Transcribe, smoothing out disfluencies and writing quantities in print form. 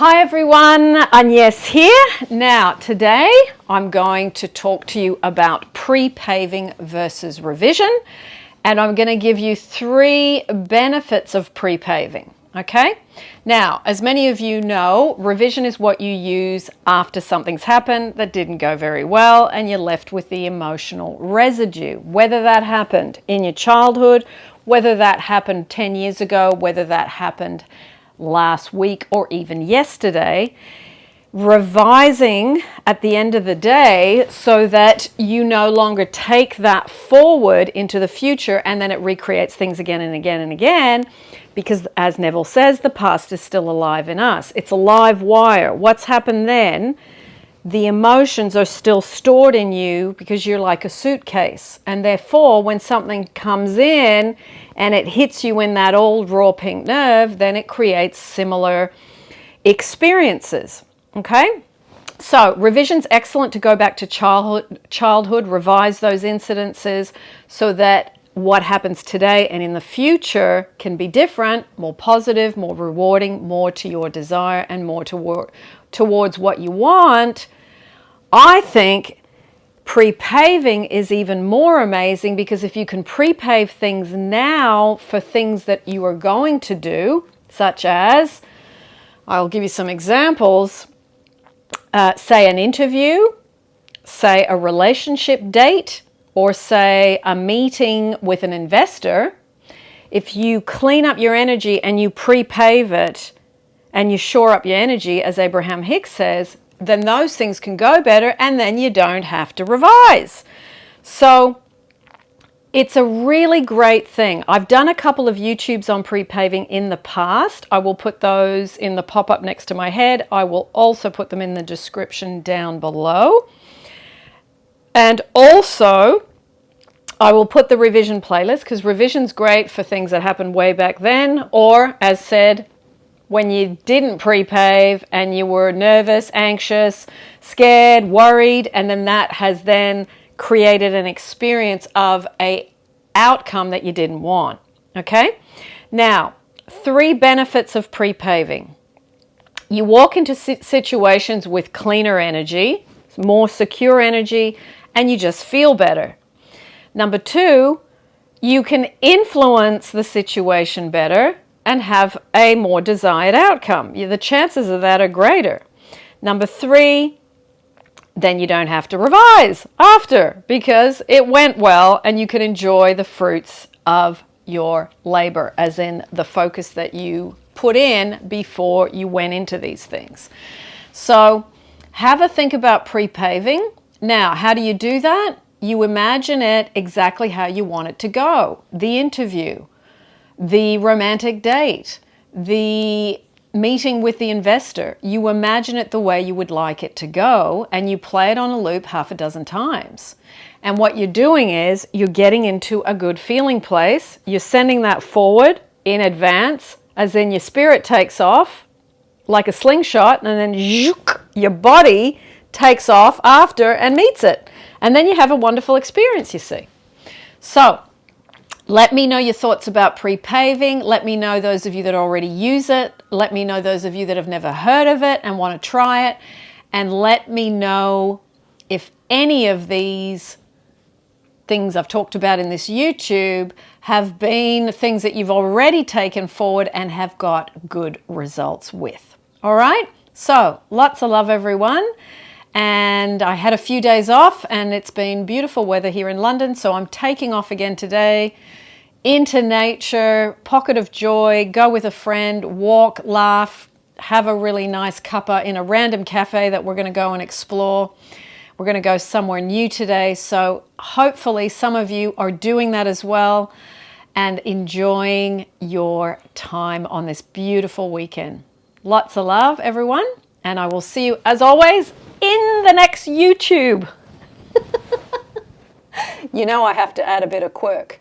Hi everyone, Agnes here. Now today I'm going to talk to you about pre-paving versus revision, and I'm going to give you 3 benefits of pre-paving. Okay, now as many of you know, revision is what you use after something's happened that didn't go very well and you're left with the emotional residue, whether that happened in your childhood, whether that happened 10 years ago, whether that happened last week or even yesterday. Revising at the end of the day so that you no longer take that forward into the future and then it recreates things again and again and again, because as Neville says, the past is still alive in us. It's a live wire. What's happened then, the emotions are still stored in you because you're like a suitcase, and therefore when something comes in and it hits you in that old raw pink nerve, then it creates similar experiences. Okay, so revision's excellent to go back to childhood, revise those incidences so that what happens today and in the future can be different, more positive, more rewarding, more to your desire and more towards what you want. I think pre-paving is even more amazing, because if you can pre-pave things now for things that you are going to do, such as, I'll give you some examples, say an interview, say a relationship date, or say a meeting with an investor. If you clean up your energy and you pre-pave it and you shore up your energy, as Abraham Hicks says, then those things can go better and then you don't have to revise. So it's a really great thing. I've done a couple of YouTubes on pre-paving in the past. I will put those in the pop-up next to my head. I will also put them in the description down below. And also, I will put the revision playlist, because revision's great for things that happened way back then, or as said, when you didn't pre-pave and you were nervous, anxious, scared, worried, and then that has then created an experience of an outcome that you didn't want. Okay? Now, 3 benefits of pre-paving. You walk into situations with cleaner energy, more secure energy, and you just feel better. Number 2, you can influence the situation better and have a more desired outcome. The chances of that are greater. Number 3, then you don't have to revise after, because it went well and you can enjoy the fruits of your labor, as in the focus that you put in before you went into these things. So have a think about pre-paving. Now, how do you do that? You imagine it exactly how you want it to go. The interview, the romantic date, the meeting with the investor. You imagine it the way you would like it to go, and you play it on a loop half a dozen times. And what you're doing is you're getting into a good feeling place. You're sending that forward in advance, as in your spirit takes off like a slingshot, and then your body takes off after and meets it. And then you have a wonderful experience, you see. So let me know your thoughts about pre-paving. Let me know those of you that already use it. Let me know those of you that have never heard of it and want to try it. And let me know if any of these things I've talked about in this YouTube have been things that you've already taken forward and have got good results with. All right? So lots of love, everyone. And I had a few days off and it's been beautiful weather here in London, so I'm taking off again today into nature, pocket of joy, go with a friend, walk, laugh, have a really nice cuppa in a random cafe that we're going to go and explore. We're going to go somewhere new today, so hopefully some of you are doing that as well and enjoying your time on this beautiful weekend. Lots of love, everyone, and I will see you, as always, in the next YouTube. You know I have to add a bit of quirk.